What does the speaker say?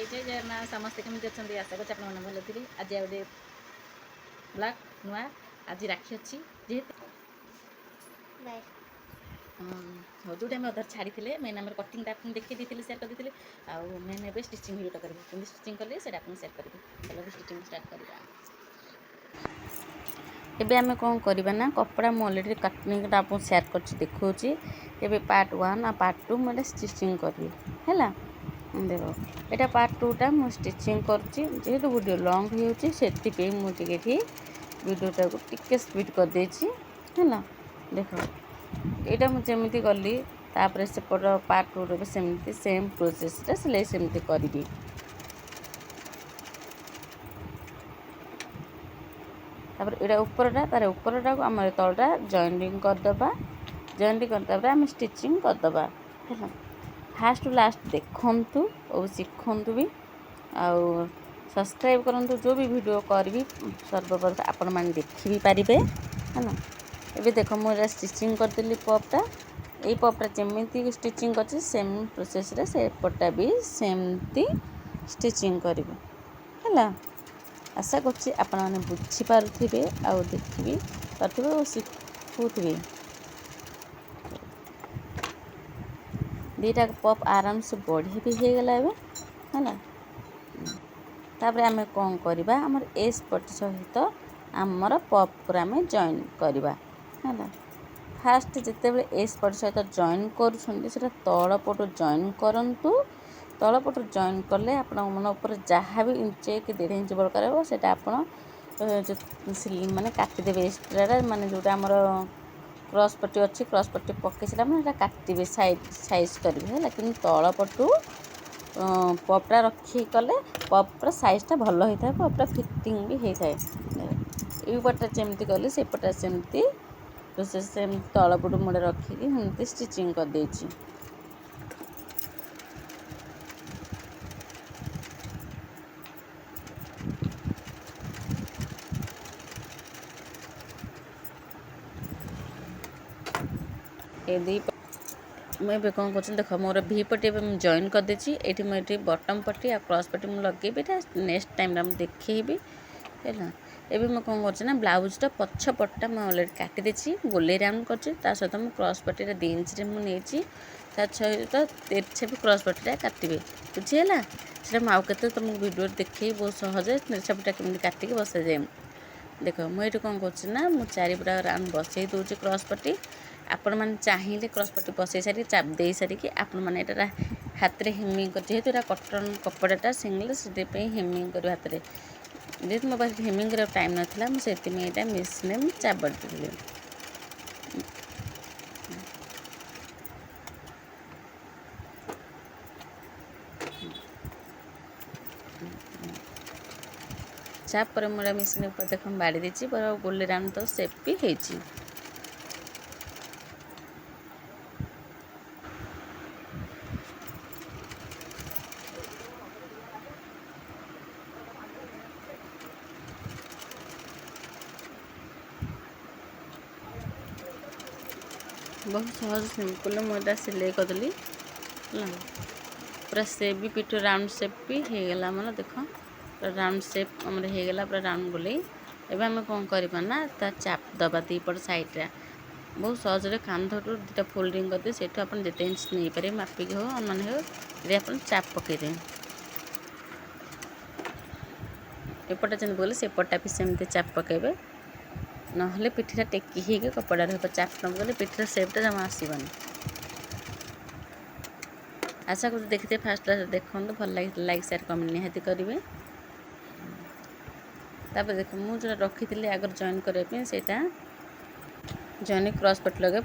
जय जगन्नाथ समस्ते केमती अच्छा आशा कर भल थी आज गोटे ब्लॉग नुआ आज राखी अच्छी जेहेतु हाँ जो आम अधार छाड़ी मेन आम कटिंगटा आपको देखी सेयार कर देते आउ मेन ए स्टिचिंग भिडियोटा करेंगे केमी स्टिचिंग कले से सेयार करेंगे चलो स्टिचिंग स्टार्ट करवा एबे आमे कौन करवा ना कपड़ा मुझे अलरेडी कटिंगटा आपको सेयार कर देखा एबे पार्ट 1 आ पार्ट 2 मुझे स्टिचिंग करी है देख यहाँ पार्ट 2टा मुझे स्टिचिंग करेतु वीडियो लंग होती मुझे वीडियोटा को टिके स्पीड कर देछि है देख यहाँ मुझे गली तापर सेपट पार्ट 2 रे सेमती सेम प्रोसेस रे सिलाई सेमती करी तापर यहाँ उपरटा तार उपरटा को आम तलटा जॉइनिंग करदे जॉइनिंग करदे आम स्टिचिंग करदे है फास्ट टू लास्ट देखु और शिखु भी आउ सब्सक्राइब करूँ जो भी वीडियो करी सर्वप्रथम आपण मैंने देखी भी पारे है ना। ये देख मुझे स्टिचिंग करदेली पपटा ये पपटा जमी स्टिचिंग कर सेम प्रोसेस रे से पट्टा भी सेमती स्टिचिंग करेंगे है। आशा करछि आपण माने बुझी पारुथिबे आउ देखि पारुथिबे और शिखुथिबे दीटा पप आराम से बढ़ी भी हो गला है ना। तापर आम कौन करवा आमर एस पट सहित आमर पप पर आम जॉइन करवा है। फास्ट जिते एस पट सहित जॉइन कर तल पट जॉइन करूँ तल पट जॉइन कले आप मन उपर जहाँ भी इंचे कि 1.5 इंच बड़कार हो आप माने काटिदेवे एक्सट्रा माने जोटा आमर क्रॉस पट्टी अच्छी क्रॉस पट्टी पकई सारा मैंने काटे साइज करेंगे है कि तल पटू पपटा रखी कले पपर साइजटा भल होता है पपटा फिटिंग भी होता है। ये पटा जमती कली से पटा सेमती प्रोसेस सेम तल पटू मुड़े रखिकी सेमती स्टिचिंग कर देछि। ए दी मुझे कौन कर देख मोर भी पट्टी जॉइन कर देछि ये मुझे बटम पट्टी आ क्रॉस पट्टी मुझे लगेबी नेक्स्ट टाइम देखेबी है। एबे मैं कौन कर ब्लाउजटा पछ पट्टा मुझे अलरेडी काटी देछि गोले राउंड कर सहित मुझे क्रॉस पट्टी 2 इंच मुझे सहित तेरछे भी क्रॉस पट्टीटा काटे बुझीगला से आउ के तुमको वीडियो देखे बहुत सहज तेरछा केमी काटिक बसई जाए। देख मुझे कौन करना मुझे चारिपटा राउंड बसई दूसरी क्रॉस पट्टी आपण मैंने चाहिए क्रॉस पट्टी बसई सारी चाप दे सारिकी आपण मैंने हाथ में हेमिंग कर जेहेतु कटन कपड़ाटा सिंगल से हेमिंग कर हाथ में जेहेतु मो पास हेमिंग कर टाइम नाला मुझे मेसीन चाप दी चाप पर मुझे मेसीन ऊपर देख बाड़ी देती गोले राउंड तो सेप भी होती बहुत सहज सिंपल मुझे सिलाई करदेली पूरा सेप भी पीठ राउंड सेप भी हो गला मतलब देख पूरा राउंड सेप आम होगला पूरा राउंड गोले एवं आम कौन करवा ना चाप दबा दीपट साइड्रे बहुत सहज कांधटू 2टा फोल्डिंग करदे से आप जिते इंच नहीं पारे मापिक हो अनुमान हो ये आप चाप पकईदे एपटा जमी बोले सेपटा भी सेमती चाप पकेबे ना पिठीटा टेकी हो कपड़ा चाप न गले पिठीर सेपटा जमा आसबनी। आशा कर देखते फास्ट देखो भल लगे लाइक शेयर कमेंट निहाती करेंगे। तापर देख मुझे रखी थी आगर जॉइन करने से जॉइन क्रॉस पट्टी लगे